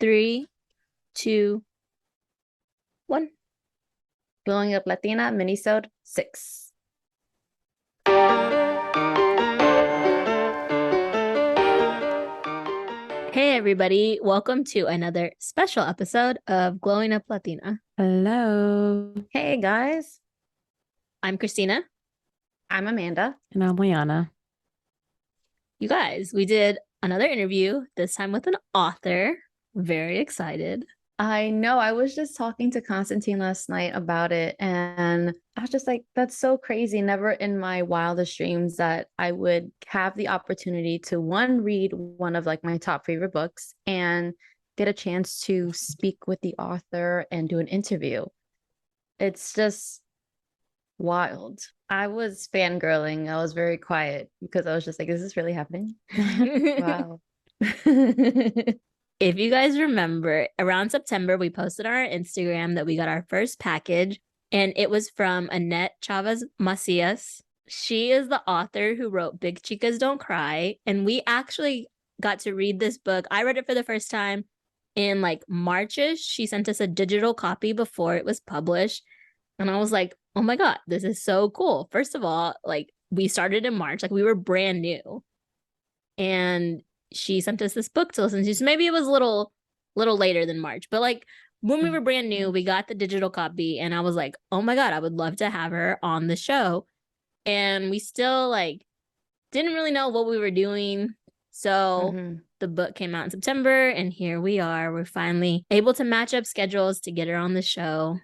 3, 2, 1. Glowing Up Latina, Minisode 6. Hey, everybody. Welcome to another special episode of Glowing Up Latina. Hello. Hey guys, I'm Christina. I'm Amanda. And I'm Liana. You guys, we did another interview, this time with an author. Very excited. I know I was just talking to Constantine last night about it, and I was just like, that's so crazy. Never in my wildest dreams that I would have the opportunity to read one of like my top favorite books and get a chance to speak with the author and do an interview. It's just wild. I was fangirling. I was very quiet because I was just like, is this really happening? Wow. If you guys remember, around September, we posted on our Instagram that we got our first package, and it was from Annette Chavez Macias. She is the author who wrote Big Chicas Don't Cry, and we actually got to read this book. I read it for the first time in like Marchish. She sent us a digital copy before it was published, and I was like, oh my God, this is so cool. First of all, like we started in March, like we were brand new, and she sent us this book to listen to. So maybe it was a little later than March, but like when we were brand new, we got the digital copy, and I was like, oh my God, I would love to have her on the show. And we still like didn't really know what we were doing. So the book came out in September, and here we are. We're finally able to match up schedules to get her on the show,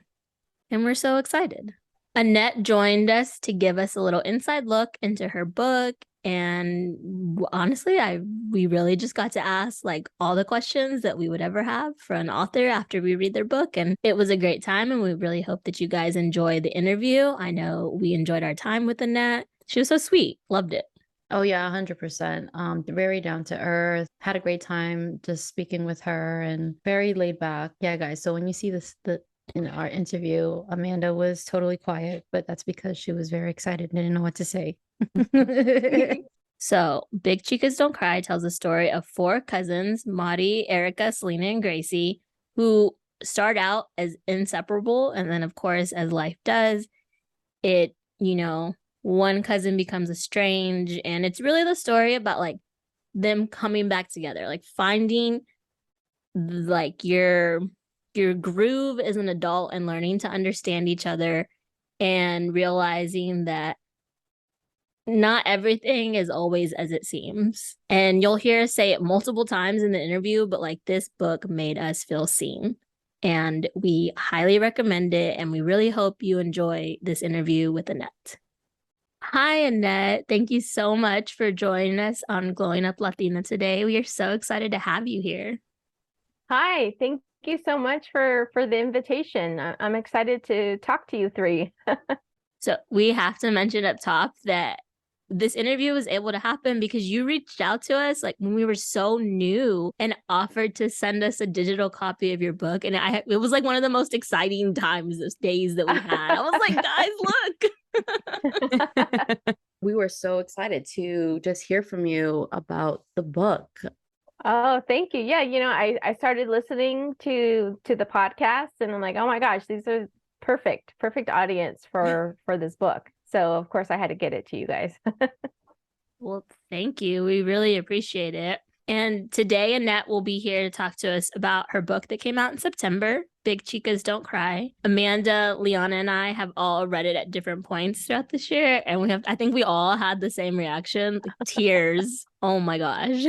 and we're so excited. Annette joined us to give us a little inside look into her book. And honestly, we really just got to ask like all the questions that we would ever have for an author after we read their book. And it was a great time. And we really hope that you guys enjoy the interview. I know we enjoyed our time with Annette. She was so sweet. Loved it. Oh yeah, 100%. Very down to earth. Had a great time just speaking with her and very laid back. Yeah, guys. So when you see in our interview, Amanda was totally quiet, but that's because she was very excited and didn't know what to say. So, Big Chicas Don't Cry tells the story of 4 cousins, Maddie, Erica, Selena, and Gracie, who start out as inseparable. And then, of course, as life does, one cousin becomes estranged. And it's really the story about like them coming back together, like finding like your groove as an adult and learning to understand each other and realizing that not everything is always as it seems. And you'll hear us say it multiple times in the interview, but like this book made us feel seen. And we highly recommend it. And we really hope you enjoy this interview with Annette. Hi, Annette. Thank you so much for joining us on Glowing Up Latina today. We are so excited to have you here. Hi, thank you so much for the invitation. I'm excited to talk to you 3. So we have to mention up top that this interview was able to happen because you reached out to us like when we were so new and offered to send us a digital copy of your book. And it was like one of the most exciting days that we had. I was like, guys, look. We were so excited to just hear from you about the book. Oh, thank you. Yeah, I started listening to the podcast and I'm like, oh my gosh, these are perfect audience for this book. So of course I had to get it to you guys. Well, thank you. We really appreciate it. And today Annette will be here to talk to us about her book that came out in September, Big Chicas Don't Cry. Amanda, Liana, and I have all read it at different points throughout this year. And I think we all had the same reaction, like tears. Oh my gosh.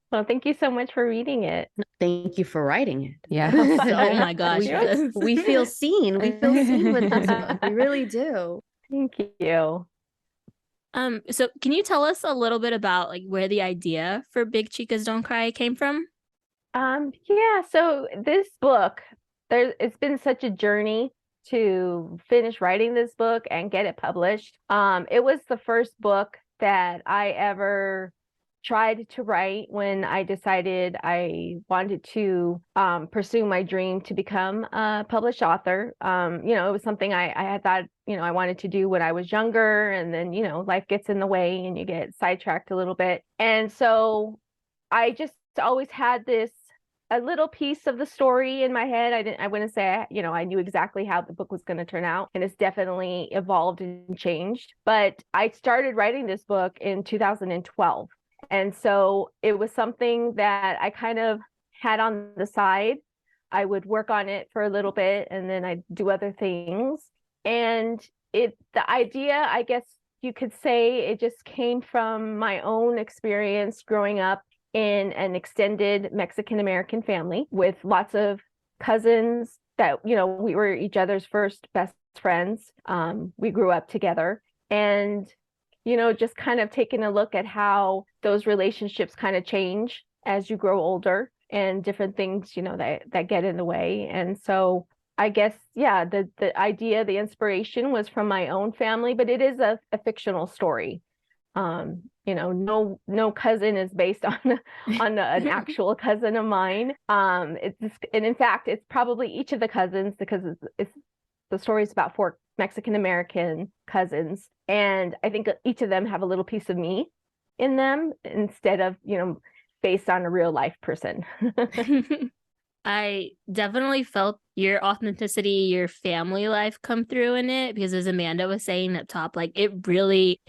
Well, thank you so much for reading it. Thank you for writing it. Yeah. Oh my gosh. We feel seen. We feel seen with this book. We really do. Thank you. So can you tell us a little bit about like where the idea for Big Chicas Don't Cry came from? Yeah, so this book, it's been such a journey to finish writing this book and get it published. It was the first book that I ever tried to write when I decided I wanted to pursue my dream to become a published author. It was something I had thought, I wanted to do when I was younger, and then, life gets in the way and you get sidetracked a little bit. And so I just always had this a little piece of the story in my head. I wouldn't say, I knew exactly how the book was going to turn out, and it's definitely evolved and changed. But I started writing this book in 2012. And so it was something that I kind of had on the side. I would work on it for a little bit and then I'd do other things. And the idea, I guess you could say, it just came from my own experience growing up in an extended Mexican American family with lots of cousins that, we were each other's first best friends. We grew up together, and, just kind of taking a look at how those relationships kind of change as you grow older and different things, that get in the way. And so I guess, yeah, the idea, the inspiration was from my own family, but it is a fictional story. No cousin is based on an actual cousin of mine. And in fact, it's probably each of the cousins, because it's the story is about 4 Mexican American cousins, and I think each of them have a little piece of me in them instead of based on a real life person. I definitely felt your authenticity, your family life come through in it, because as Amanda was saying up top, like it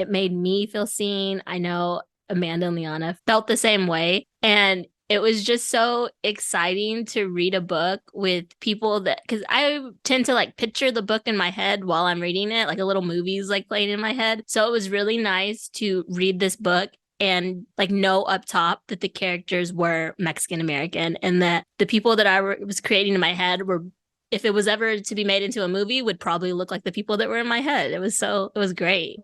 made me feel seen. I know Amanda and Liana felt the same way. And it was just so exciting to read a book with people because I tend to like picture the book in my head while I'm reading it, like a little movie's like playing in my head. So it was really nice to read this book and like know up top that the characters were Mexican American, and that the people that I was creating in my head were, if it was ever to be made into a movie, would probably look like the people that were in my head. It was great.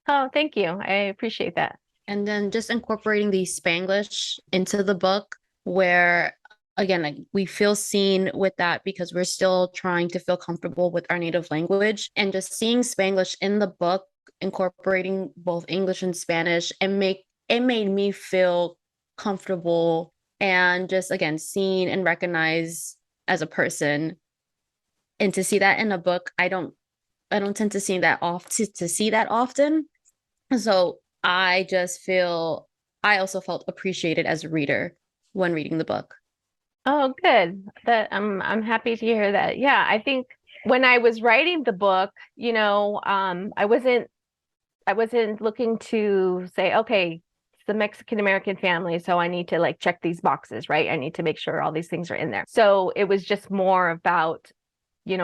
Oh, thank you. I appreciate that. And then just incorporating the Spanglish into the book, where again, like we feel seen with that because we're still trying to feel comfortable with our native language, and just seeing Spanglish in the book, incorporating both English and Spanish, and it made me feel comfortable and just again seen and recognized as a person. And to see that in a book, I don't tend to see that often. So I also felt appreciated as a reader when reading the book. Oh, good. That I'm happy to hear that. Yeah, I think when I was writing the book, I wasn't looking to say, okay, it's the Mexican American family, so I need to like check these boxes, right? I need to make sure all these things are in there. So it was just more about,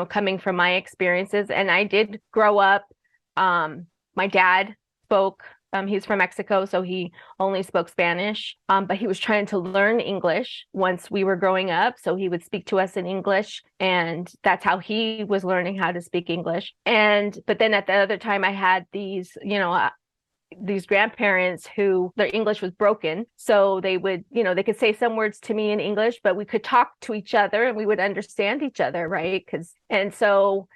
coming from my experiences. And I did grow up. My dad spoke. He's from Mexico, so he only spoke Spanish, but he was trying to learn English once we were growing up. So he would speak to us in English, and that's how he was learning how to speak English. But then at the other time, I had these grandparents who their English was broken. So they would, they could say some words to me in English, but we could talk to each other and we would understand each other, right? And so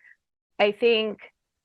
I think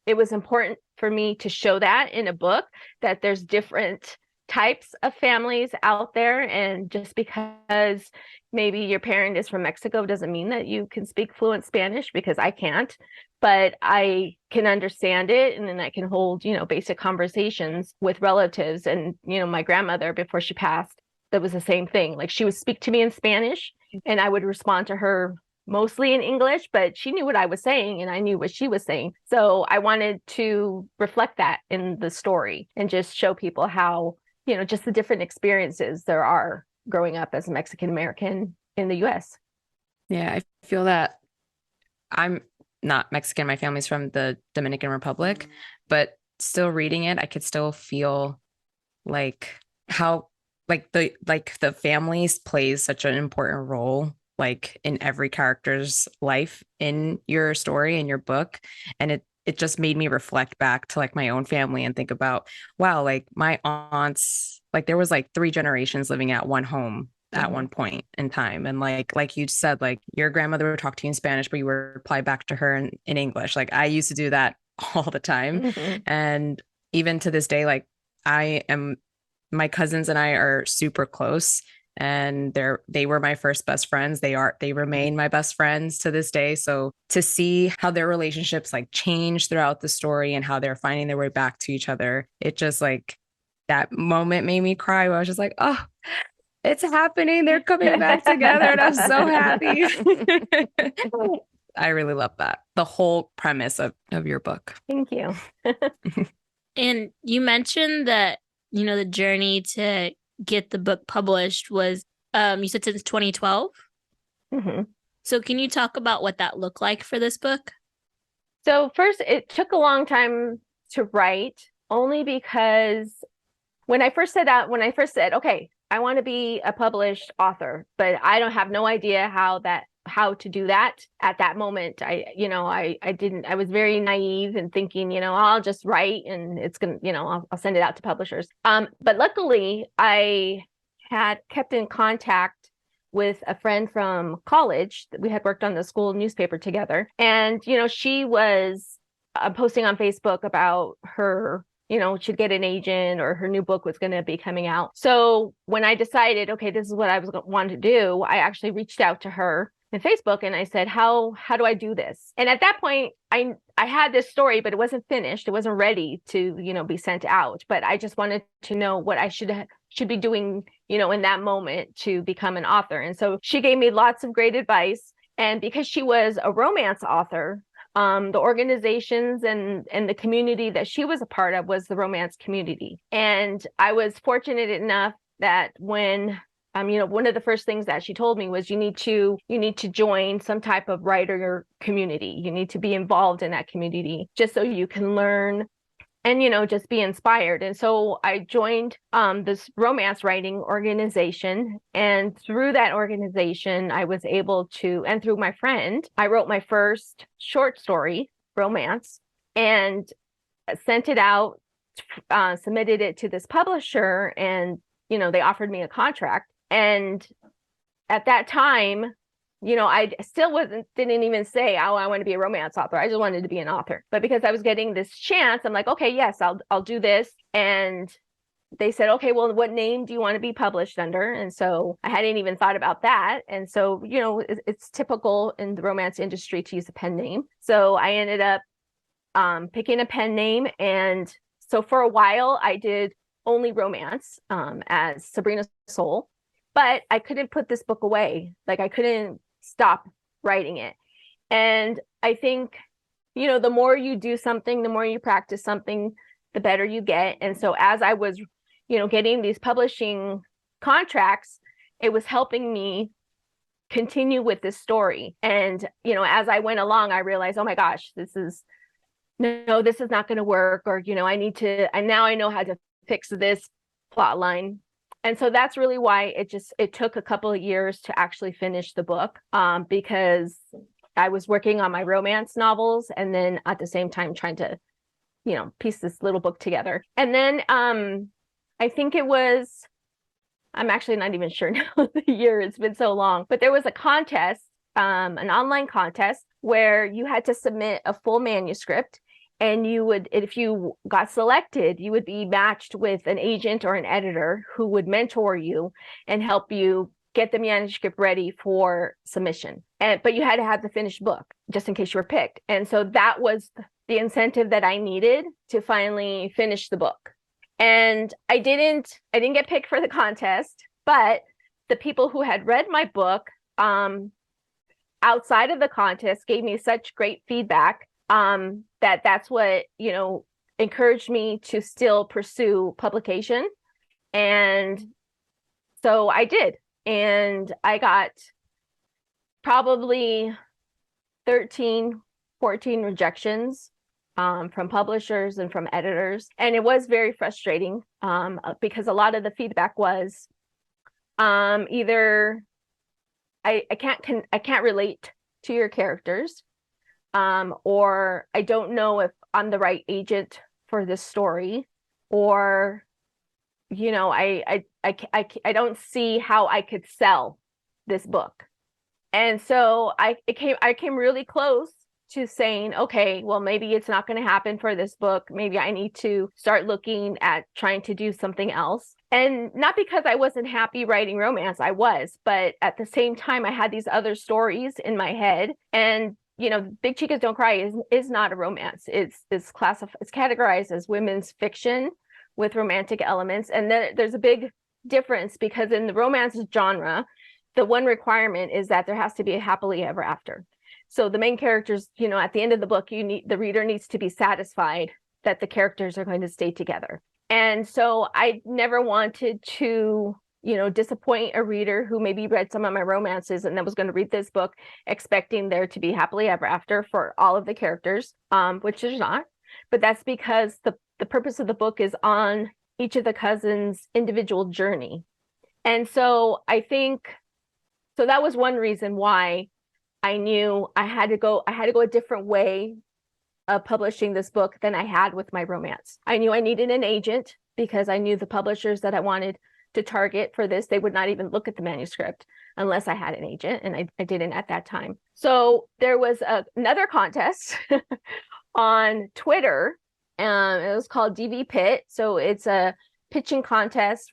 it was important for me to show that in a book, that there's different types of families out there. And just because maybe your parent is from Mexico doesn't mean that you can speak fluent Spanish, because I can't, but I can understand it. And then I can hold, basic conversations with relatives. And, my grandmother, before she passed, that was the same thing. Like she would speak to me in Spanish and I would respond to her mostly in English, but she knew what I was saying and I knew what she was saying. So I wanted to reflect that in the story and just show people how, just the different experiences there are growing up as a Mexican American in the US. Yeah, I feel that I'm not Mexican. My family's from the Dominican Republic, but still reading it, I could still feel like how the families plays such an important role like in every character's life in your story, in your book. And it just made me reflect back to like my own family and think about, wow, like my aunts, like there was like 3 generations living at one home at one point in time. And like you said, like your grandmother would talk to you in Spanish, but you would reply back to her in English. Like I used to do that all the time. And even to this day, like my cousins and I are super close. And they were my first best friends. They remain my best friends to this day. So to see how their relationships like change throughout the story and how they're finding their way back to each other, it just like that moment made me cry where I was just like, oh, it's happening. They're coming back together, and I'm so happy. I really love that. The whole premise of your book. Thank you. And you mentioned that, the journey to get the book published was, you said since 2012. Mm-hmm. So can you talk about what that looked like for this book? So first, it took a long time to write, only because when I first said, okay, I want to be a published author, but I don't have no idea how to do that at that moment. I was very naive and thinking, I'll just write and it's going to, I'll send it out to publishers. But luckily I had kept in contact with a friend from college that we had worked on the school newspaper together. And, she was posting on Facebook about her, she'd get an agent or her new book was going to be coming out. So when I decided, okay, this is what I was wanting to do, I actually reached out to her in Facebook and I said, how do I do this? And at that point, I had this story, but it wasn't finished. It wasn't ready to, be sent out. But I just wanted to know what I should be doing, in that moment to become an author. And so she gave me lots of great advice. And because she was a romance author, the organizations and the community that she was a part of was the romance community. And I was fortunate enough that when one of the first things that she told me was you need to join some type of writer community. You need to be involved in that community just so you can learn and, just be inspired. And so I joined this romance writing organization. And through that organization, I was able to, and through my friend, I wrote my first short story, romance, and sent it out, submitted it to this publisher, and, they offered me a contract. And at that time, I still didn't even say, oh, I want to be a romance author. I just wanted to be an author. But because I was getting this chance, I'm like, okay, yes, I'll do this. And they said, okay, well, what name do you want to be published under? And so I hadn't even thought about that. And so, it's typical in the romance industry to use a pen name. So I ended up picking a pen name. And so for a while, I did only romance as Sabrina Soul. But I couldn't put this book away. Like I couldn't stop writing it. And I think, the more you do something, the more you practice something, the better you get. And so as I was, getting these publishing contracts, it was helping me continue with this story. And, as I went along, I realized, oh my gosh, this is not going to work. Or, now I know how to fix this plot line. And so that's really why it took a couple of years to actually finish the book, because I was working on my romance novels and then at the same time trying to, piece this little book together. And then I think I'm actually not even sure now the year, it's been so long, but there was a contest, an online contest where you had to submit a full manuscript. And if you got selected, you would be matched with an agent or an editor who would mentor you and help you get the manuscript ready for submission. But you had to have the finished book just in case you were picked. And so that was the incentive that I needed to finally finish the book. And I didn't get picked for the contest, but the people who had read my book outside of the contest gave me such great feedback that's what, encouraged me to still pursue publication. And so I did. And I got probably 13, 14 rejections from publishers and from editors. And it was very frustrating because a lot of the feedback was either I can't relate to your characters, or I don't know if I'm the right agent for this story, or I don't see how I could sell this book. And so I came really close to saying, okay, well, maybe it's not going to happen for this book. Maybe I need to start looking at trying to do something else. And not because I wasn't happy writing romance, I was, but at the same time, I had these other stories in my head. And Big Chicas Don't Cry is not a romance. It's categorized as women's fiction with romantic elements. And then there's a big difference because in the romance genre, the one requirement is that there has to be a happily ever after. So the main characters, at the end of the book, the reader needs to be satisfied that the characters are going to stay together. And so I never wanted to, disappoint a reader who maybe read some of my romances and then was going to read this book expecting there to be happily ever after for all of the characters, which there's not. But that's because the purpose of the book is on each of the cousins' individual journey. And so I think, so that was one reason why I knew I had to go a different way of publishing this book than I had with my romance. I knew I needed an agent because I knew the publishers that I wanted to target for this, they would not even look at the manuscript unless I had an agent, and I didn't at that time. So there was another contest on Twitter. It was called DV Pit. So it's a pitching contest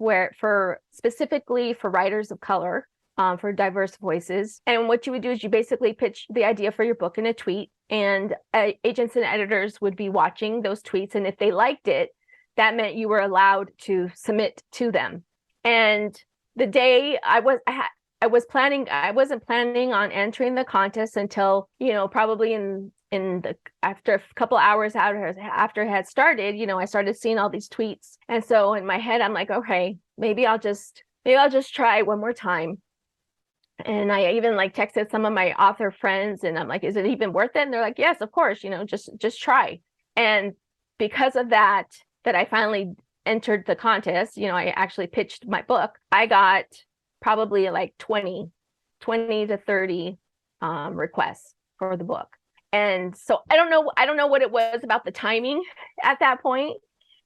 specifically for writers of color, for diverse voices. And what you would do is you basically pitch the idea for your book in a tweet, and agents and editors would be watching those tweets. And if they liked it, that meant you were allowed to submit to them. And the day I wasn't planning on entering the contest until, probably after a couple hours after it had started, I started seeing all these tweets. And so in my head, I'm like, okay, maybe I'll just try one more time. And I even texted some of my author friends and I'm like, is it even worth it? And they're like, yes, of course, just try. And because of that I finally entered the contest, I actually pitched my book. I got probably 20 to 30 requests for the book. And so I don't know what it was about the timing at that point,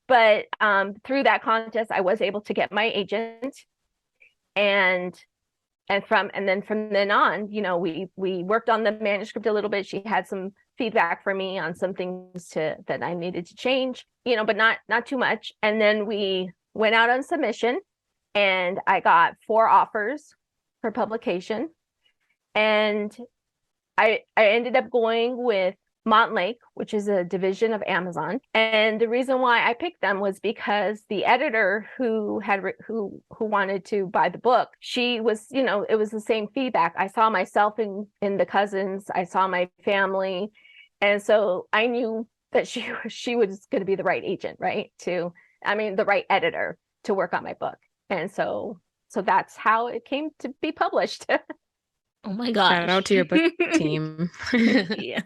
but through that contest, I was able to get my agent, and from then on, we worked on the manuscript a little bit. She had some feedback for me on some things that I needed to change, but not too much. And then we went out on submission, and I got 4 offers for publication, and I ended up going with Montlake, which is a division of Amazon. And the reason why I picked them was because the editor who wanted to buy the book, she was, it was the same feedback. I saw myself in the cousins, I saw my family. And so I knew that she was going to be the right agent, right? The right editor to work on my book. And so that's how it came to be published. Oh my gosh. Shout out to your book team. Yeah.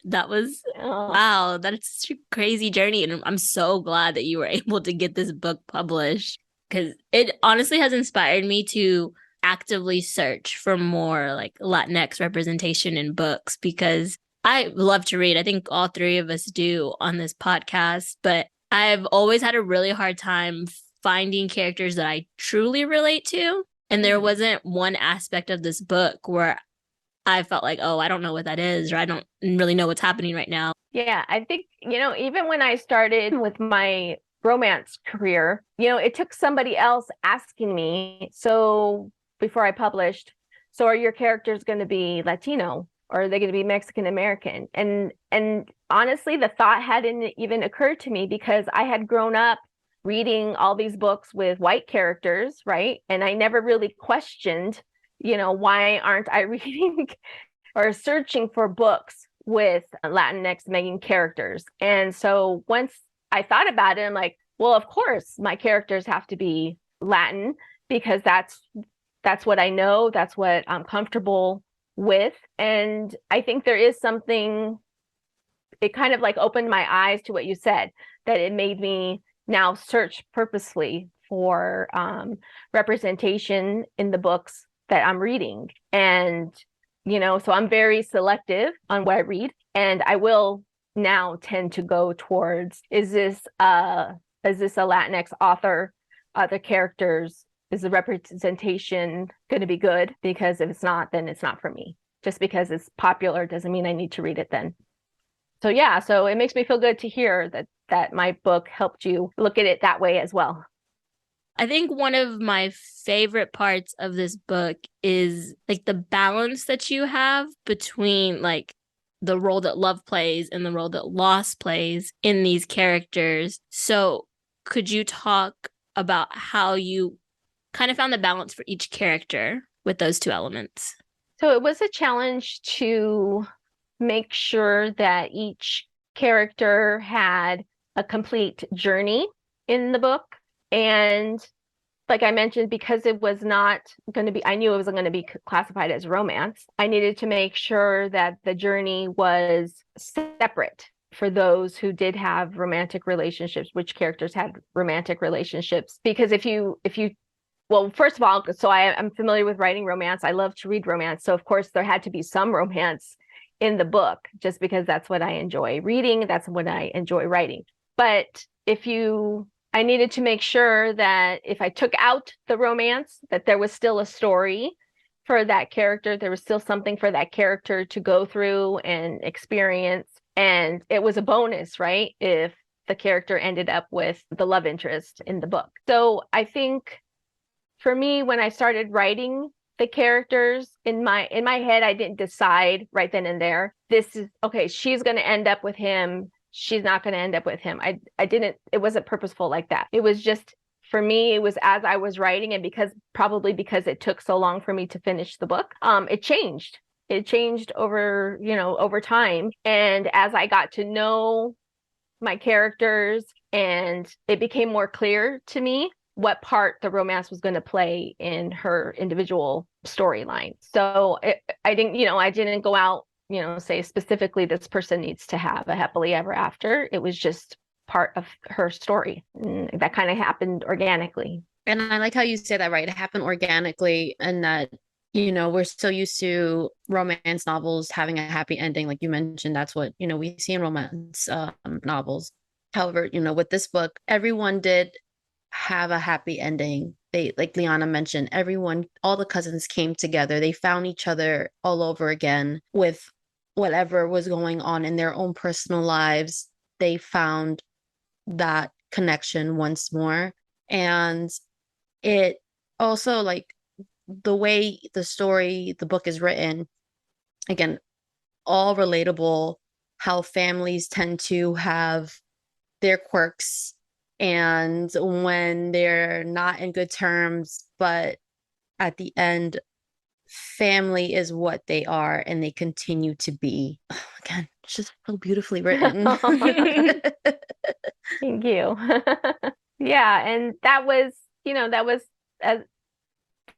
That was, wow, that's such a crazy journey. And I'm so glad that you were able to get this book published, because it honestly has inspired me to actively search for more Latinx representation in books, because I love to read. I think all 3 of us do on this podcast, but I've always had a really hard time finding characters that I truly relate to. And there wasn't one aspect of this book where I felt like, oh, I don't know what that is, or I don't really know what's happening right now. Yeah, I think, even when I started with my romance career, it took somebody else asking me, so before I published, so are your characters going to be Latino, or are they going to be Mexican American? And honestly, the thought hadn't even occurred to me, because I had grown up reading all these books with white characters, right? And I never really questioned, why aren't I reading or searching for books with Latinx main characters? And so once I thought about it, I'm like, well, of course my characters have to be Latin, because that's what I know, that's what I'm comfortable with. And I think there is something, it kind of opened my eyes to what you said, that it made me now search purposely for representation in the books that I'm reading. And, so I'm very selective on what I read, and I will now tend to go towards, is this a Latinx author? Other characters, is the representation going to be good? Because if it's not, then it's not for me. Just because it's popular doesn't mean I need to read it then. So yeah, so it makes me feel good to hear that my book helped you look at it that way as well. I think one of my favorite parts of this book is the balance that you have between the role that love plays and the role that loss plays in these characters. So could you talk about how you kind of found the balance for each character with those two elements? So it was a challenge to make sure that each character had a complete journey in the book. And like I mentioned, because it was not going to be, I knew it wasn't going to be classified as romance. I needed to make sure that the journey was separate for those who did have romantic relationships, which characters had romantic relationships. Because well, first of all, so I'm familiar with writing romance. I love to read romance. So of course there had to be some romance in the book, just because that's what I enjoy reading. That's what I enjoy writing. But I needed to make sure that if I took out the romance, that there was still a story for that character. There was still something for that character to go through and experience. And it was a bonus, right? If the character ended up with the love interest in the book. So I think for me, when I started writing the characters in my head, I didn't decide right then and there, this is okay, she's going to end up with him. She's not going to end up with him. It wasn't purposeful like that. It was just, for me, it was as I was writing, and probably because it took so long for me to finish the book, it changed. It changed over time. And as I got to know my characters, and it became more clear to me what part the romance was going to play in her individual storyline. So I didn't go out, say specifically this person needs to have a happily ever after. It was just part of her story. And that kind of happened organically. And I like how you say that, right? It happened organically, and that, we're so used to romance novels having a happy ending. Like you mentioned, that's what, we see in romance novels. However, with this book, everyone did have a happy ending. They, like Liana mentioned, all the cousins came together. They found each other all over again with whatever was going on in their own personal lives. They found that connection once more. And it also, like, the way the book is written, again, all relatable, how families tend to have their quirks and when they're not in good terms, but at the end, family is what they are and they continue to be. Oh, again, it's just so beautifully written. Thank you. Yeah, and that was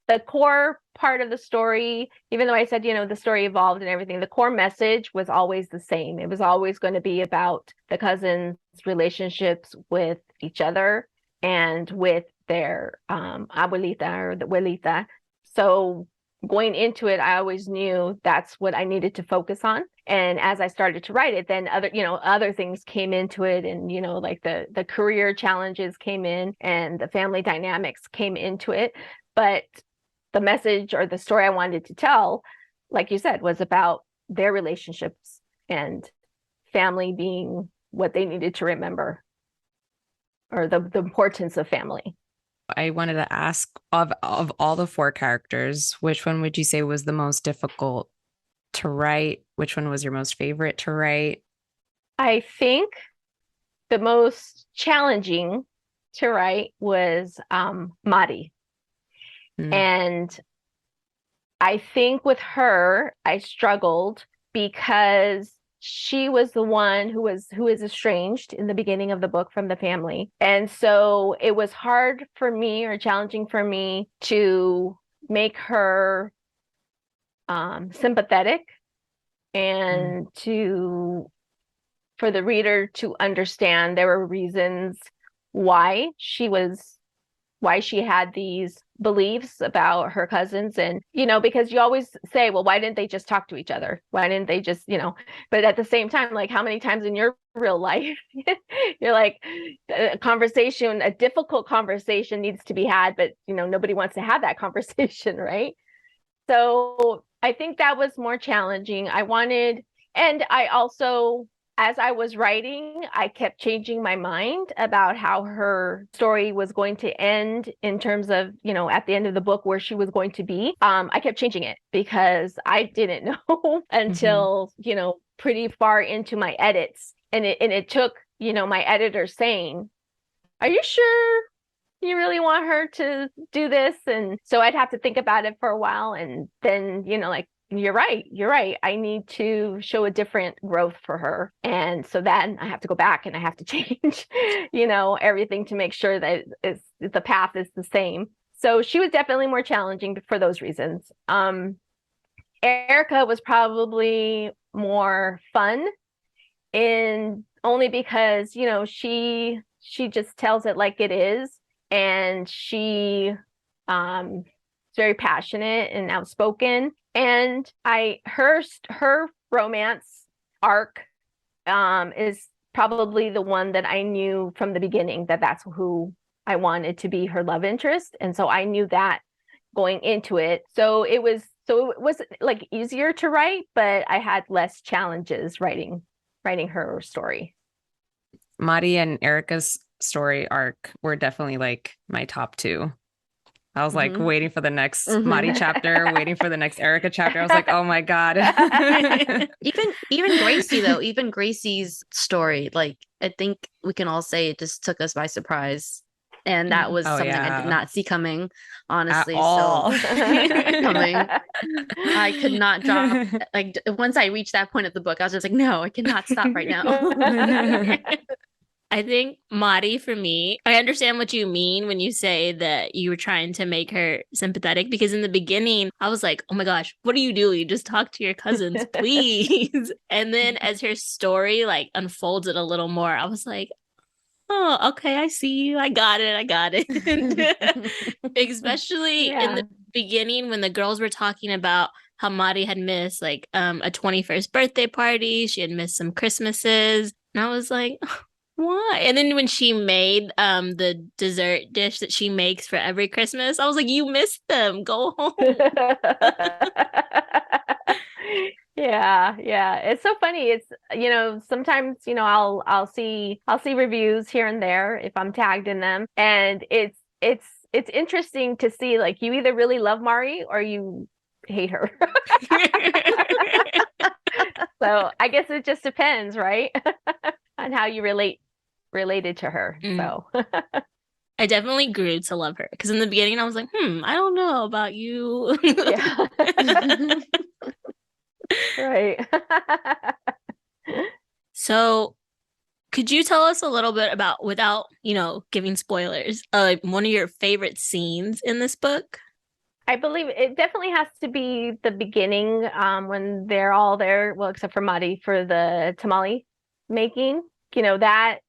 the core part of the story. Even though I said, the story evolved and everything, the core message was always the same. It was always going to be about the cousins' relationships with each other and with their abuelita or the abuelita. So going into it, I always knew that's what I needed to focus on. And as I started to write it, then other things came into it, and like the career challenges came in and the family dynamics came into it. But the message or the story I wanted to tell, like you said, was about their relationships and family being what they needed to remember, or the importance of family. I wanted to ask, of all the four characters, which one would you say was the most difficult to write? Which one was your most favorite to write? I think the most challenging to write was Mari. And I think with her, I struggled because she was the one who is estranged in the beginning of the book from the family. And so it was hard for me, or challenging for me, to make her sympathetic and for the reader to understand there were reasons why she had these beliefs about her cousins. And, because you always say, well, why didn't they just talk to each other? Why didn't they just, but at the same time, like, how many times in your real life, you're like, a difficult conversation needs to be had, but, nobody wants to have that conversation, right? So I think that was more challenging. And I also, as I was writing, I kept changing my mind about how her story was going to end, in terms of, at the end of the book, where she was going to be. I kept changing it because I didn't know until, pretty far into my edits. And it took, my editor saying, are you sure you really want her to do this? And so I'd have to think about it for a while. And then, like, you're right. I need to show a different growth for her. And so then I have to go back and I have to change, everything to make sure that the path is the same. So she was definitely more challenging for those reasons. Erica was probably more fun, and only because, she just tells it like it is. And she is very passionate and outspoken. And her romance arc is probably the one that I knew from the beginning that that's who I wanted to be her love interest. And so I knew that going into it. So it was like easier to write, but I had less challenges writing her story. Mari and Erica's story arc were definitely like my top two. I was like waiting for the next Mari chapter, waiting for the next Erica chapter. I was like, oh my God. Even Gracie though, even Gracie's story, like I think we can all say it just took us by surprise. And that was something I did not see coming, honestly. At all. So coming. I could not drop, like once I reached that point of the book, I was just like, no, I cannot stop right now. I think Mari, for me, I understand what you mean when you say that you were trying to make her sympathetic, because in the beginning, I was like, oh my gosh, what are you doing? Just talk to your cousins, please. And then as her story like unfolded a little more, I was like, oh, okay, I see you. I got it. Especially in the beginning when the girls were talking about how Mari had missed like a 21st birthday party. She had missed some Christmases. And I was like, why? And then when she made the dessert dish that she makes for every Christmas, I was like, you missed them. Go home. Yeah. It's so funny. It's, sometimes, I'll see reviews here and there if I'm tagged in them. And it's interesting to see, like, you either really love Mari or you hate her. So I guess it just depends, right? On how you related to her. So I definitely grew to love her, because in the beginning I was like, I don't know about you. Yeah. Right. So could you tell us a little bit about, without giving spoilers, one of your favorite scenes in this book? I believe it definitely has to be the beginning, when they're all there, well, except for Mari, for the tamale making. That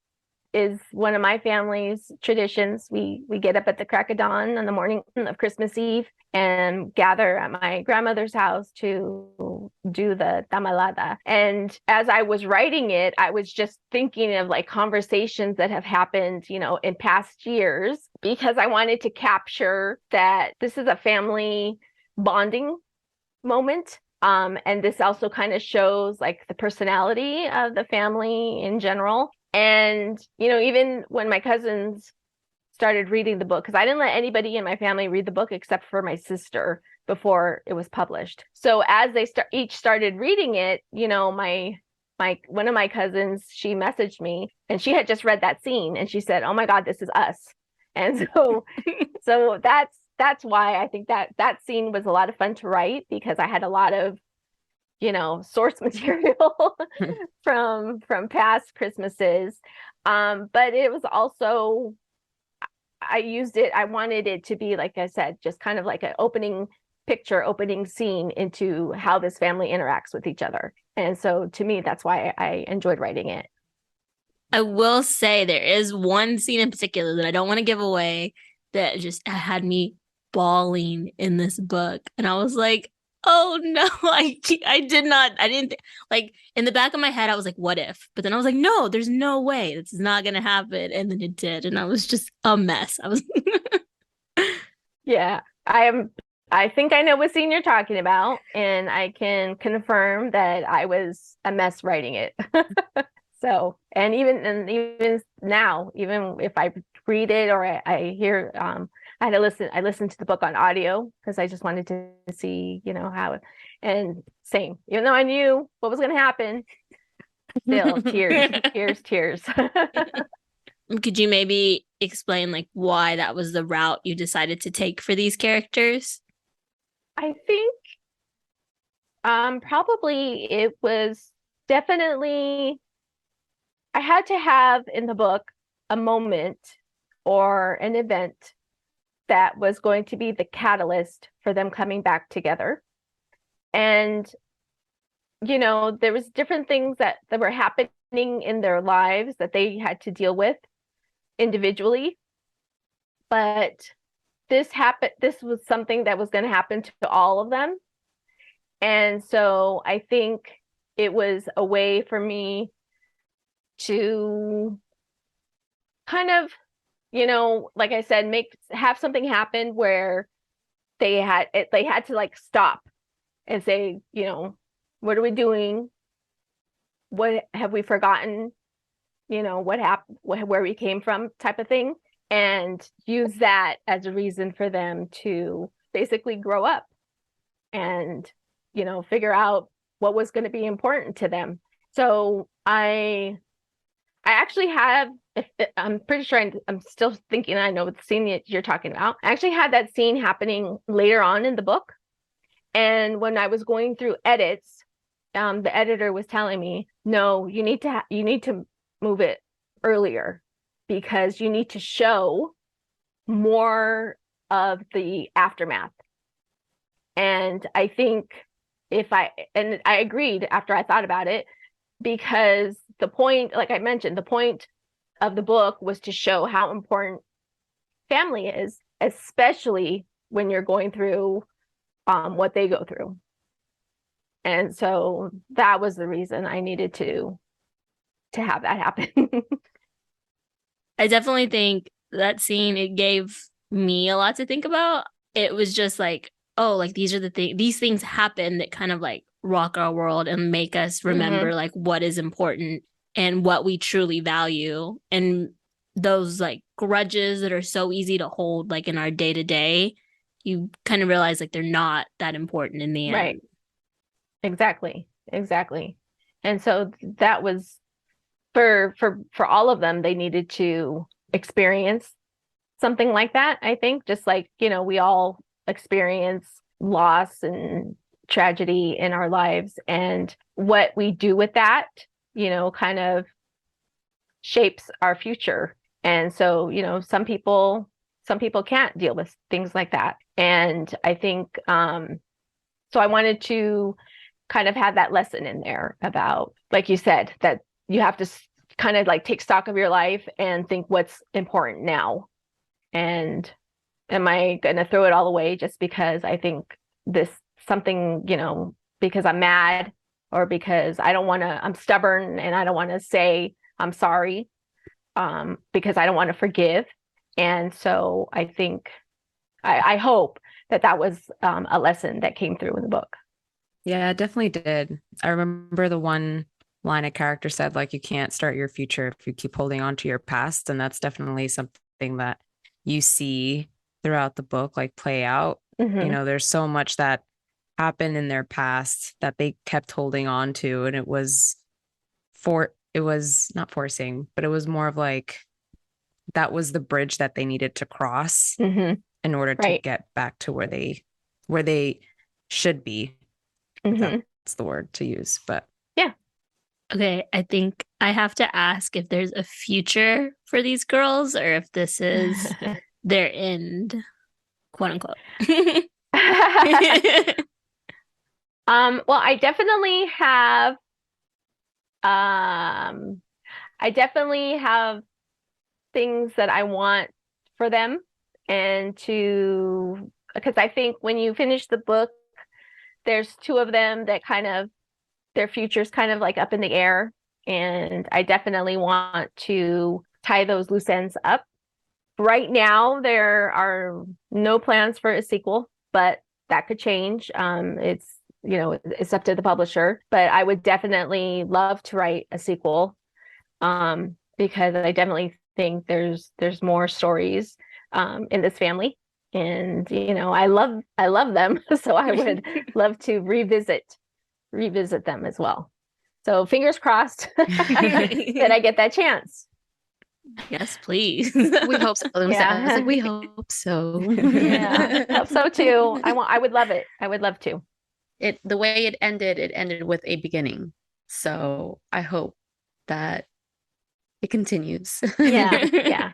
is one of my family's traditions. We get up at the crack of dawn on the morning of Christmas Eve and gather at my grandmother's house to do the tamalada. And as I was writing it, I was just thinking of like conversations that have happened, in past years, because I wanted to capture that this is a family bonding moment. And this also kind of shows like the personality of the family in general. And, even when my cousins started reading the book, because I didn't let anybody in my family read the book except for my sister before it was published. So as they each started reading it, my one of my cousins, she messaged me and she had just read that scene and she said, oh my God, this is us. And so that's why I think that scene was a lot of fun to write, because I had a lot of source material from past Christmases. But it was also, I wanted it to be, like I said, just kind of like an opening scene into how this family interacts with each other. And so to me, that's why I enjoyed writing it. I will say there is one scene in particular that I don't want to give away that just had me bawling in this book. And I was like, oh no, I didn't like, in the back of my head, I was like, what if? But then I was like, no, there's no way. This is not going to happen. And then it did. And I was just a mess. I was. Yeah, I think I know what scene you're talking about. And I can confirm that I was a mess writing it. So, and even now, even if I read it or I hear, I listened to the book on audio because I just wanted to see, how, and same, even though I knew what was going to happen, still tears. Could you maybe explain like why that was the route you decided to take for these characters? I think probably it was definitely I had to have in the book a moment or an event that was going to be the catalyst for them coming back together. And there was different things that were happening in their lives that they had to deal with individually. But this was something that was going to happen to all of them. And so I think it was a way for me to kind of, like I said, have something happen where they had to like stop and say, what are we doing? What have we forgotten? What happened, where we came from, type of thing, and use that as a reason for them to basically grow up and, figure out what was going to be important to them. So I actually have, I'm pretty sure I'm still thinking I know the scene that you're talking about. I actually had that scene happening later on in the book. And when I was going through edits, the editor was telling me, no, you need to move it earlier because you need to show more of the aftermath. And I think and I agreed after I thought about it, because the point, like I mentioned, the point of the book was to show how important family is, especially when you're going through what they go through. And so that was the reason I needed to have that happen. I definitely think that scene, it gave me a lot to think about. It was just like, oh, like these things happen that kind of like rock our world and make us remember like what is important and what we truly value. And those like grudges that are so easy to hold like in our day to day, you kind of realize like they're not that important in the end. Right. Exactly. And so that was for all of them, they needed to experience something like that, I think, just like, we all experience loss and tragedy in our lives, and what we do with that, kind of shapes our future. And so, some people can't deal with things like that. And I think, so I wanted to kind of have that lesson in there about, like you said, that you have to kind of like take stock of your life and think what's important now. And am I going to throw it all away just because I think this something, because I'm mad, or because I'm stubborn and I don't want to say I'm sorry, because I don't want to forgive. And so I think, I hope that was a lesson that came through in the book. Yeah, it definitely did. I remember the one line a character said, like, you can't start your future if you keep holding on to your past. And that's definitely something that you see throughout the book, like play out. There's so much that happened in their past that they kept holding on to. And it was not forcing, but it was more of like, that was the bridge that they needed to cross in order to get back to where they should be. That's the word to use, but yeah. Okay, I think I have to ask if there's a future for these girls, or if this is their end, quote unquote. Well, I definitely have things that I want for them, and because I think when you finish the book, there's two of them that kind of, their future's kind of like up in the air. And I definitely want to tie those loose ends up. Right now, there are no plans for a sequel, but that could change. It's up to the publisher, but I would definitely love to write a sequel, because I definitely think there's more stories in this family. And, I love them. So I would love to revisit them as well. So fingers crossed that I get that chance. Yes, please. We hope so. I was Yeah. like, we hope so. Yeah, hope so too. I would love it. I would love to. The way it ended with a beginning. So I hope that it continues. Yeah, yeah.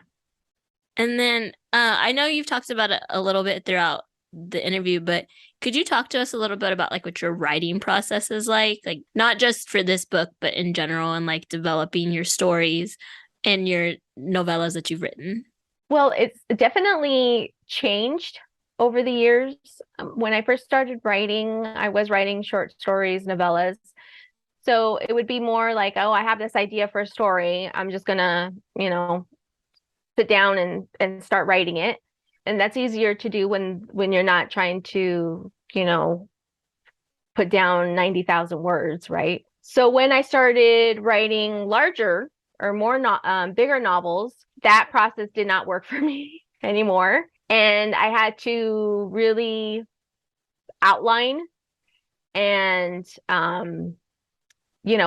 And then I know you've talked about it a little bit throughout the interview, but could you talk to us a little bit about like what your writing process is like not just for this book, but in general, and like developing your stories and your novellas that you've written? Well, it's definitely changed over the years. When I first started writing, I was writing short stories, novellas. So it would be more like, oh, I have this idea for a story. I'm just gonna, sit down and start writing it. And that's easier to do when you're not trying to, put down 90,000 words, right? So when I started writing larger or more bigger novels, that process did not work for me anymore. And I had to really outline and,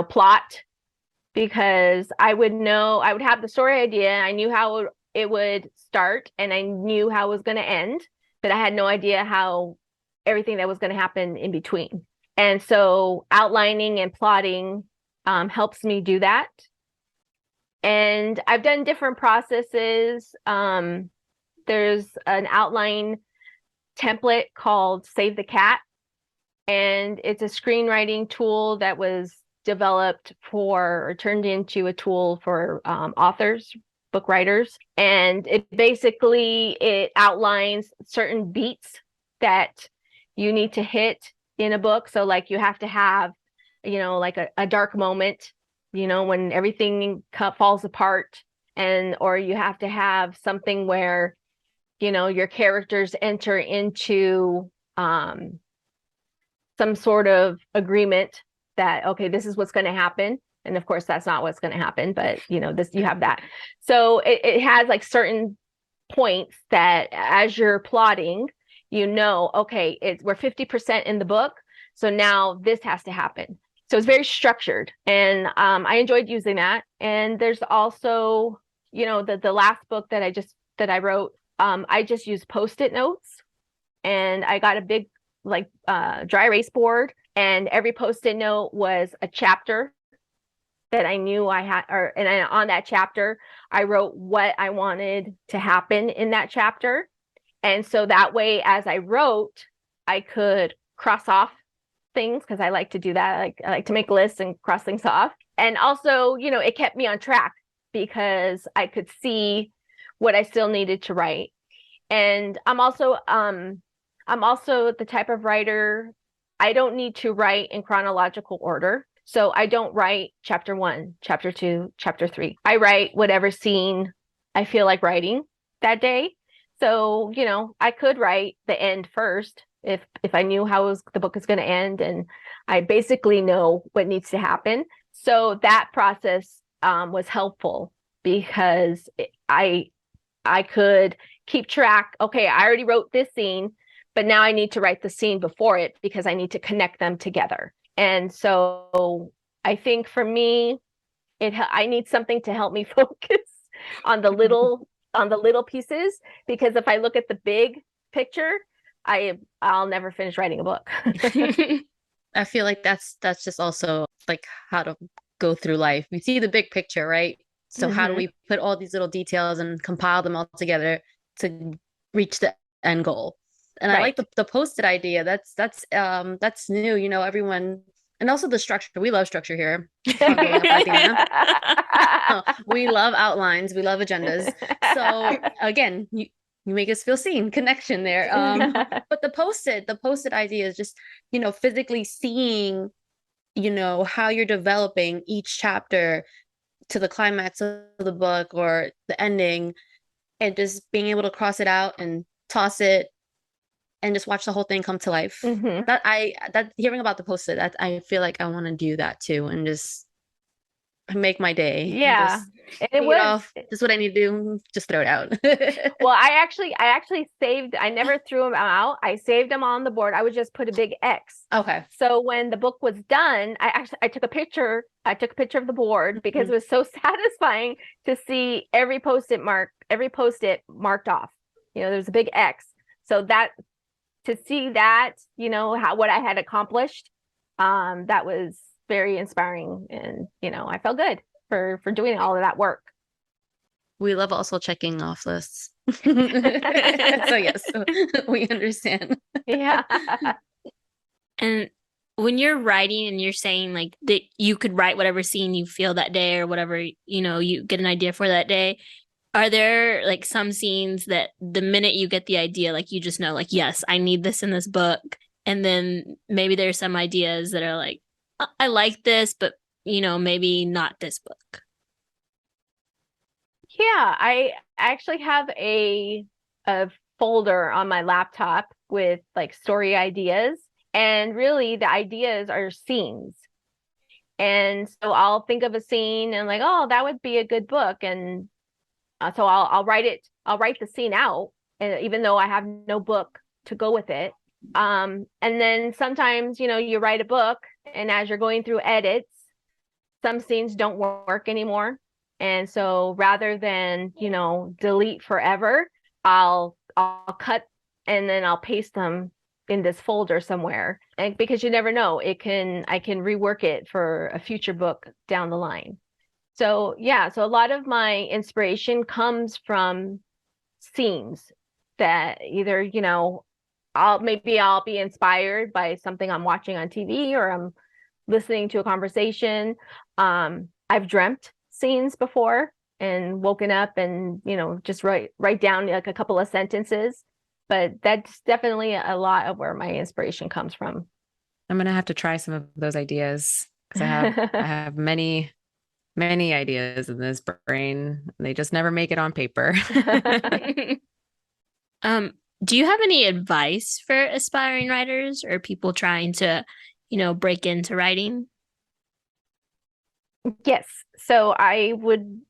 plot, because I would have the story idea. I knew how it would start and I knew how it was going to end, but I had no idea how everything that was going to happen in between. And so outlining and plotting helps me do that. And I've done different processes. There's an outline template called Save the Cat, and it's a screenwriting tool that was developed or turned into a tool for authors, book writers. And it outlines certain beats that you need to hit in a book. So like you have to have, like a dark moment, when everything falls apart, or you have to have something where, your characters enter into some sort of agreement that, okay, this is what's going to happen. And of course, that's not what's going to happen, but you have that. So it has like certain points that as you're plotting, okay, we're 50% in the book. So now this has to happen. So it's very structured, and I enjoyed using that. And there's also, the last book that I wrote, I just used Post-it notes, and I got a big dry erase board, and every Post-it note was a chapter that I knew I had, and on that chapter, I wrote what I wanted to happen in that chapter. And so that way, as I wrote, I could cross off things, because I like to do that. I like to make lists and cross things off. And also, it kept me on track because I could see what I still needed to write. And I'm also the type of writer, I don't need to write in chronological order. So I don't write chapter 1, chapter 2, chapter 3. I write whatever scene I feel like writing that day. So, I could write the end first if I knew how the book is going to end, and I basically know what needs to happen. So that process was helpful, because I could keep track. Okay, I already wrote this scene, but now I need to write the scene before it, because I need to connect them together. And so I think for me, I need something to help me focus on the little pieces, because if I look at the big picture, I'll never finish writing a book. I feel like that's just also like how to go through life. We see the big picture, right? So how do we put all these little details and compile them all together to reach the end goal? And I like the Post-it idea. That's new. Everyone, and also the structure. We love structure here. We love outlines. We love agendas. So again, you make us feel seen. Connection there. But the Post-it idea is just, physically seeing, how you're developing each chapter to the climax of the book or the ending, and just being able to cross it out and toss it and just watch the whole thing come to life. That hearing about the Post-it, that I feel like I want to do that too, and just make my day. Yeah. Just And it take it was off. This is what I need to do. Just throw it out. well, I actually saved, I never threw them out. I saved them on the board. I would just put a big X. Okay. So when the book was done, I took a picture. I took a picture of the board because it was so satisfying to see every post-it marked off. You know, there's a big X. So that to see that, you know, what I had accomplished, that was very inspiring, and you know, I felt good for doing all of that work. We love also checking off lists. So yes, we understand. Yeah. And when you're writing and you're saying like that you could write whatever scene you feel that day or whatever, you know, you get an idea for that day, are there like some scenes that the minute you get the idea, like you just know, like, yes, I need this in this book. And then maybe there's some ideas that are like, I like this, but you know, maybe not this book. Yeah, I actually have a folder on my laptop with like story ideas, and really the ideas are scenes. And so I'll think of a scene and like, oh, that would be a good book, and so I'll write it. I'll write the scene out, and even though I have no book to go with it. And then sometimes, you know, you write a book, and as you're going through edits, some scenes don't work anymore. And so rather than, you know, delete forever, I'll cut and then I'll paste them in this folder somewhere. And because you never know, I can rework it for a future book down the line. So yeah, so a lot of my inspiration comes from scenes that either, you know, I'll be inspired by something I'm watching on TV, or I'm listening to a conversation. I've dreamt scenes before and woken up and, you know, just write down like a couple of sentences. But that's definitely a lot of where my inspiration comes from. I'm gonna have to try some of those ideas because I have many ideas in this brain. They just never make it on paper. Do you have any advice for aspiring writers or people trying to, you know, break into writing? Yes. So I would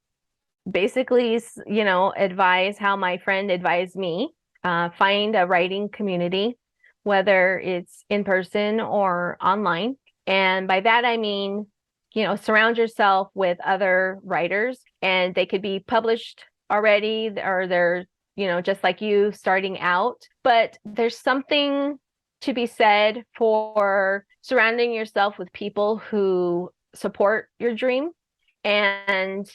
basically, you know, advise how my friend advised me. Find a writing community, whether it's in person or online. And by that, I mean, you know, surround yourself with other writers, and they could be published already, or they're, you know, just like you starting out. But there's something to be said for surrounding yourself with people who support your dream. And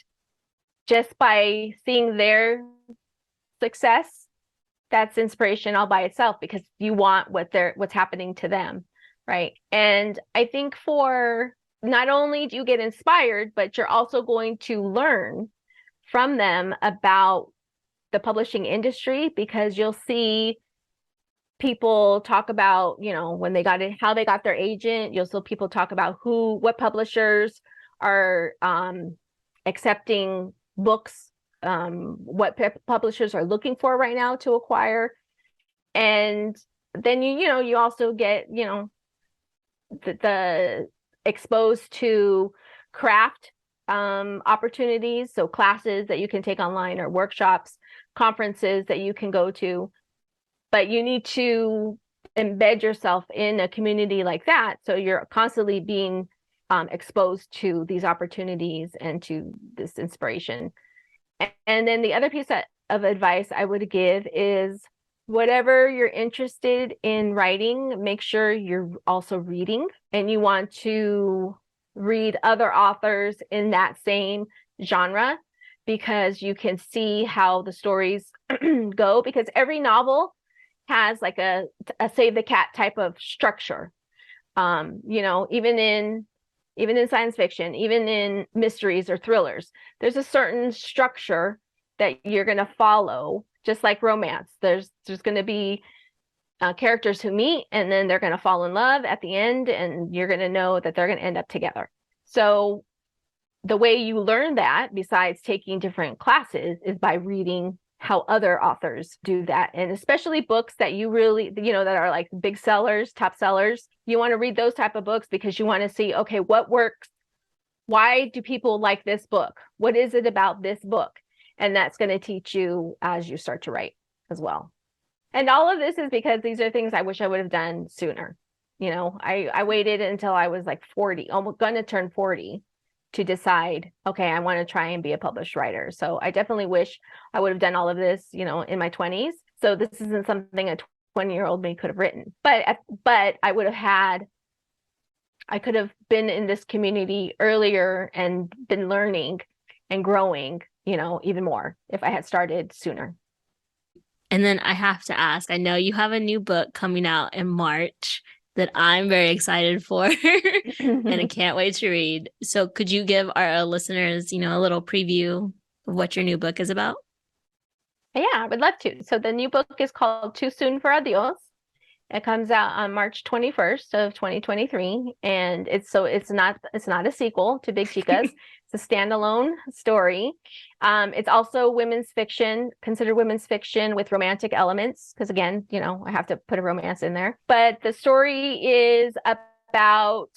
just by seeing their success, that's inspiration all by itself, because you want what's happening to them, right? And I think for not only do you get inspired, but you're also going to learn from them about the publishing industry, because you'll see people talk about, you know, when they got it, how they got their agent. You'll see people talk about what publishers are accepting books, what publishers are looking for right now to acquire. And then you also get, you know, the exposed to craft opportunities, so classes that you can take online, or workshops, conferences that you can go to. But you need to embed yourself in a community like that, so you're constantly being exposed to these opportunities and to this inspiration. And then the other piece of advice I would give is, whatever you're interested in writing, make sure you're also reading, and you want to read other authors in that same genre, because you can see how the stories go, because every novel has like a save the cat type of structure. You know, even in science fiction, even in mysteries or thrillers, there's a certain structure that you're going to follow. Just like romance, there's going to be characters who meet, and then they're going to fall in love at the end, and you're going to know that they're going to end up together. So the way you learn that, besides taking different classes, is by reading how other authors do that. And especially books that you really, you know, that are like big sellers, top sellers. You want to read those type of books, because you want to see, okay, what works why do people like this book? What is it about this book? And that's going to teach you as you start to write as well. And all of this is because these are things I wish I would have done sooner. You know, I waited until I was like 40, almost going to turn 40 to decide, okay, I want to try and be a published writer. So I definitely wish I would have done all of this, you know, in my 20s. So this isn't something a 20-year-old me could have written. But I would have had, I could have been in this community earlier and been learning and growing, you know, even more if I had started sooner. And then I have to ask, I know you have a new book coming out in March that I'm very excited for and I can't wait to read. So could you give our listeners, you know, a little preview of what your new book is about? Yeah, I would love to. So the new book is called Too Soon for Adios. It comes out on March 21st of 2023, and it's not a sequel to Big Chicas. It's a standalone story. It's also women's fiction, considered women's fiction with romantic elements, because again, you know, I have to put a romance in there. But the story is about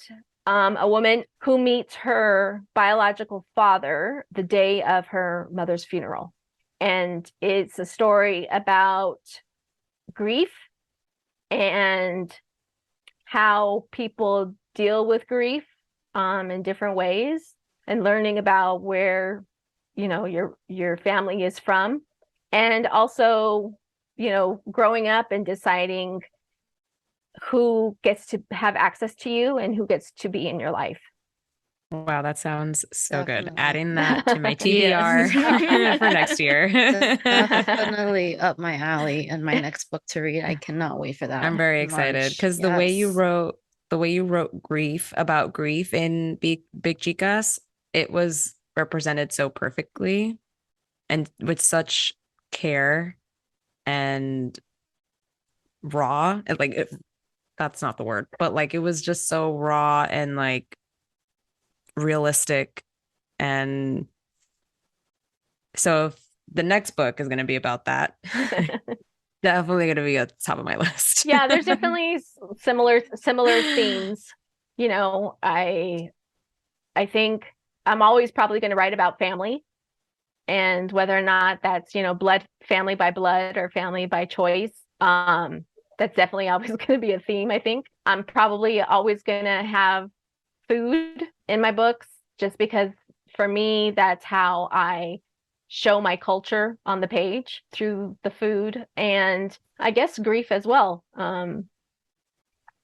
a woman who meets her biological father the day of her mother's funeral. And it's a story about grief and how people deal with grief in different ways, and learning about where, you know, your family is from, and also, you know, growing up and deciding who gets to have access to you and who gets to be in your life. Wow, that sounds so good. Definitely. Adding that to my TBR for next year. Definitely up my alley and my next book to read. I cannot wait for that. I'm very excited March. because the way you wrote grief about grief in Big Chicas, it was represented so perfectly and with such care and raw. And like that's not the word, but like it was just so raw and like realistic. And so if the next book is going to be about that, definitely going to be at the top of my list. Yeah, there's definitely similar themes. You know, I think I'm always probably going to write about family, and whether or not that's, you know, family by blood or family by choice. That's definitely always going to be a theme, I think. I'm probably always going to have food in my books, just because for me, that's how I show my culture on the page, through the food, and I guess grief as well. You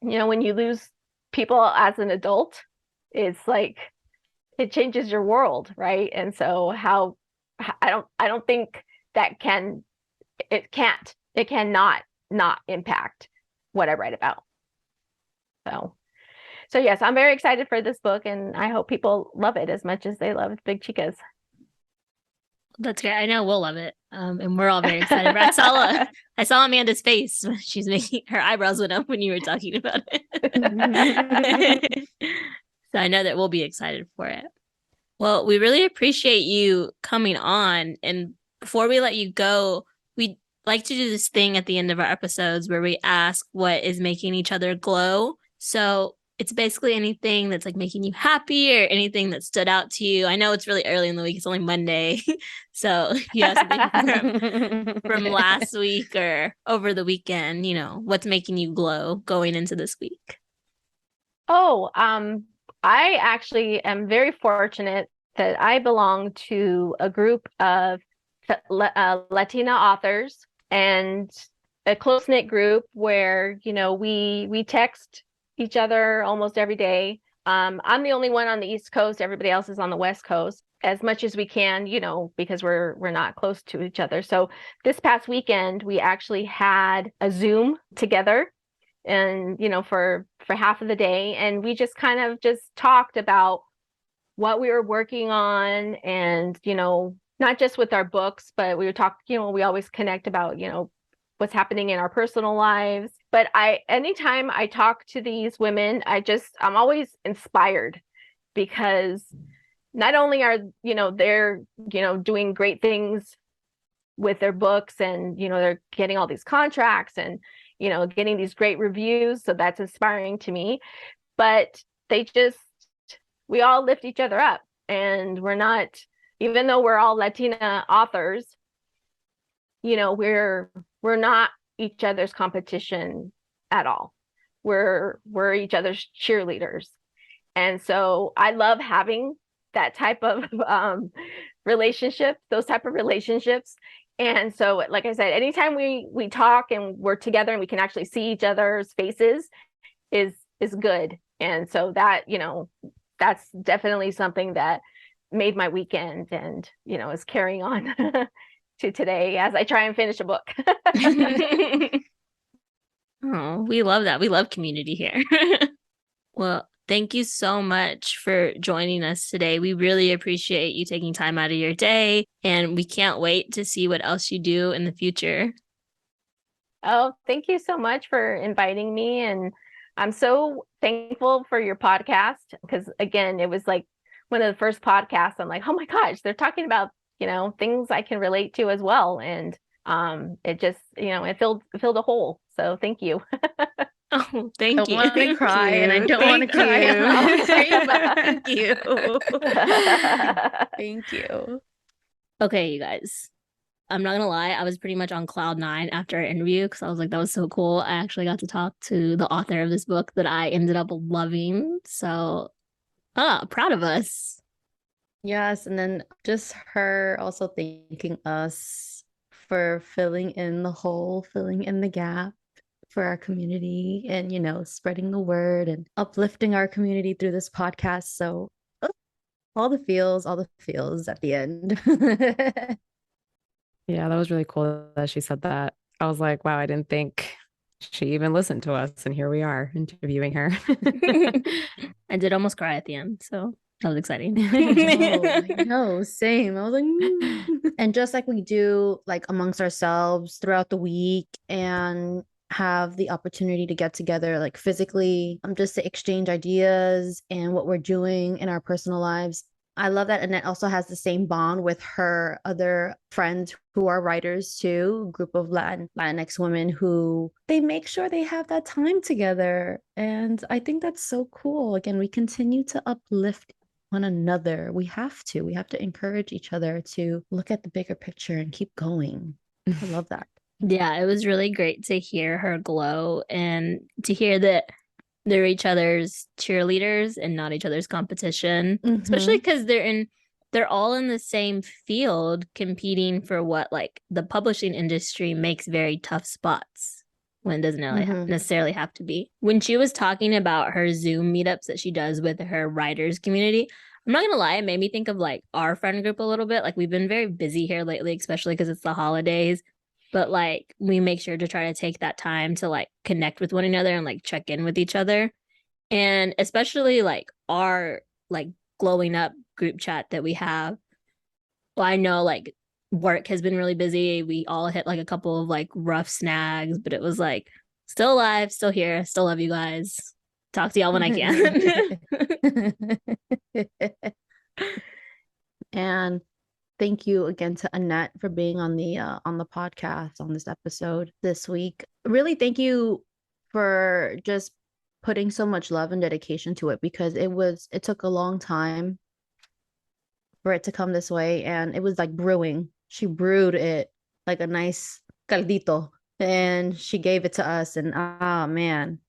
know, when you lose people as an adult, it's like it changes your world, right? And so I don't think it cannot not impact what I write about. So yes, I'm very excited for this book, and I hope people love it as much as they loved Big Chicas. That's great. I know we'll love it. And we're all very excited. I saw Amanda's face when she's making her eyebrows went up when you were talking about it. So I know that we'll be excited for it. Well, we really appreciate you coming on. And before we let you go, we like to do this thing at the end of our episodes where we ask what is making each other glow. So it's basically anything that's like making you happy or anything that stood out to you. I know it's really early in the week. It's only Monday. So if you have something from last week or over the weekend, you know, what's making you glow going into this week? Oh, I actually am very fortunate that I belong to a group of Latina authors, and a close-knit group where, you know, we text each other almost every day. I'm the only one on the East Coast. Everybody else is on the West Coast, as much as we can, you know, because we're not close to each other. So this past weekend, we actually had a Zoom together, and, you know, for half of the day, and we just kind of just talked about what we were working on, and, you know, not just with our books, but we were talking, you know, we always connect about, you know, what's happening in our personal lives. But anytime I talk to these women, I'm always inspired, because not only are, you know, they're, you know, doing great things with their books, and, you know, they're getting all these contracts and, you know, getting these great reviews. So that's inspiring to me. But they just we all lift each other up, and we're not, even though we're all Latina authors, we're not each other's competition at all. We're each other's cheerleaders. And so I love having that type of relationship, those type of relationships. And so, like I said, anytime we talk and we're together and we can actually see each other's faces is good. And so that, that's definitely something that made my weekend and, is carrying on to today as I try and finish a book. Oh, we love that. We love community here. Well, thank you so much for joining us today. We really appreciate you taking time out of your day, and we can't wait to see what else you do in the future. Oh, thank you so much for inviting me. And I'm so thankful for your podcast because, again, it was like one of the first podcasts. I'm like, oh my gosh, they're talking about, things I can relate to as well. And it just, it filled a hole. So thank you. Oh, thank you. I want to cry and I don't want to cry at the same time. Thank you. Okay, you guys. I'm not gonna lie, I was pretty much on cloud 9 after our interview because I was like, that was so cool. I actually got to talk to the author of this book that I ended up loving. So, proud of us. Yes, and then just her also thanking us for filling in the hole, filling in the gap for our community and, spreading the word and uplifting our community through this podcast. So all the feels at the end. Yeah, that was really cool that she said that. I was like, wow, I didn't think she even listened to us. And here we are interviewing her. I did almost cry at the end. So that was exciting. I know, same. I was like, and just like we do like amongst ourselves throughout the week and have the opportunity to get together like physically, just to exchange ideas and what we're doing in our personal lives. I love that Annette also has the same bond with her other friends who are writers too, a group of Latinx women who they make sure they have that time together. And I think that's so cool. Again, we continue to uplift one another. We have to encourage each other to look at the bigger picture and keep going. I love that. Yeah, it was really great to hear her glow and to hear that they're each other's cheerleaders and not each other's competition, especially because they're all in the same field competing for what like the publishing industry makes very tough spots when it doesn't necessarily have to be. When she was talking about her Zoom meetups that she does with her writers community, I'm not gonna lie, it made me think of like our friend group a little bit. Like we've been very busy here lately, especially because it's the holidays. But like we make sure to try to take that time to like connect with one another and like check in with each other. And especially like our like glowing up group chat that we have. Well, I know like work has been really busy. We all hit like a couple of like rough snags, but it was like still alive, still here, still love you guys. Talk to y'all when I can. And thank you again to Annette for being on the podcast on this episode this week. Really, thank you for just putting so much love and dedication to it because it took a long time for it to come this way, and it was like brewing. She brewed it like a nice caldito, and she gave it to us, and man,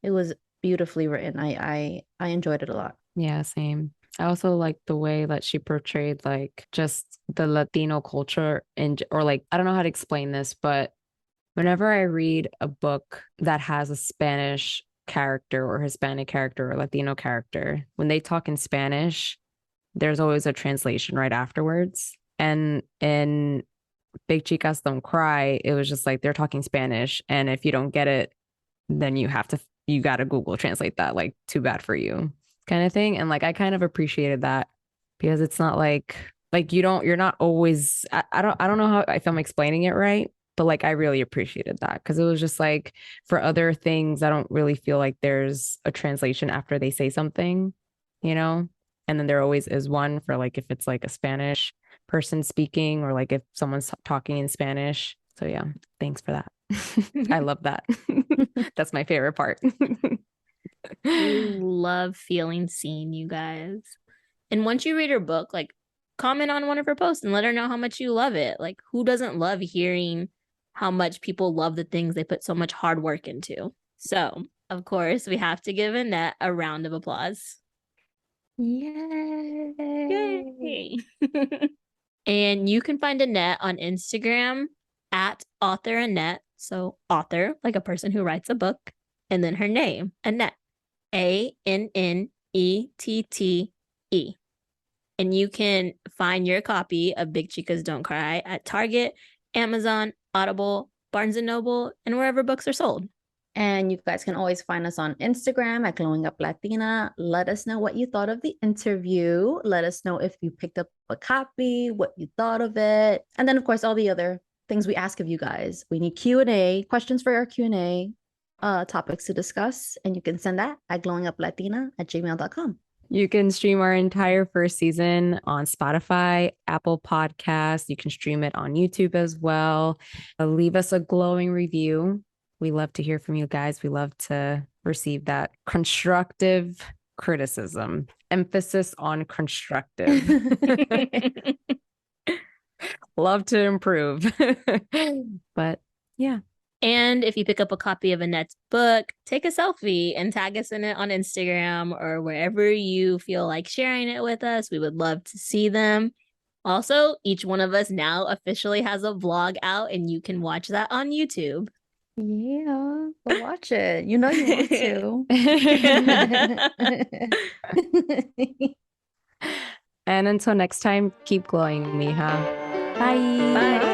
it was beautifully written. I enjoyed it a lot. Yeah, same. I also like the way that she portrayed like just the Latino culture or like, I don't know how to explain this, but whenever I read a book that has a Spanish character or Hispanic character or Latino character, when they talk in Spanish, there's always a translation right afterwards. And in Big Chicas Don't Cry, it was just like they're talking Spanish. And if you don't get it, then you got to Google translate that, like, too bad for you kind of thing. And like, I kind of appreciated that because it's not like you're not always, I don't know if I'm explaining it right, but like, I really appreciated that because it was just like for other things, I don't really feel like there's a translation after they say something, and then there always is one for like, if it's like a Spanish person speaking or like if someone's talking in Spanish. So yeah, thanks for that. I love that. That's my favorite part. We love feeling seen, you guys. And once you read her book, like comment on one of her posts and let her know how much you love it. Like, who doesn't love hearing how much people love the things they put so much hard work into? So, of course, we have to give Annette a round of applause. Yay. Yay! And you can find Annette on Instagram at author Annette. So, author, like a person who writes a book, and then her name, Annette. Annette. And you can find your copy of Big Chicas Don't Cry at Target, Amazon, Audible, Barnes & Noble, and wherever books are sold. And you guys can always find us on Instagram at Glowing Up Latina. Let us know what you thought of the interview. Let us know if you picked up a copy, what you thought of it. And then, of course, all the other things we ask of you guys. We need Q&A, questions for our Q&A, topics to discuss. And you can send that at glowinguplatina@gmail.com. You can stream our entire first season on Spotify, Apple Podcasts. You can stream it on YouTube as well. Leave us a glowing review. We love to hear from you guys. We love to receive that constructive criticism. Emphasis on constructive. Love to improve. But yeah. And if you pick up a copy of Annette's book, take a selfie and tag us in it on Instagram or wherever you feel like sharing it with us. We would love to see them. Also, each one of us now officially has a vlog out, and you can watch that on YouTube. Yeah, go watch it. You know you want to. And until next time, keep glowing, mija. Bye. Bye.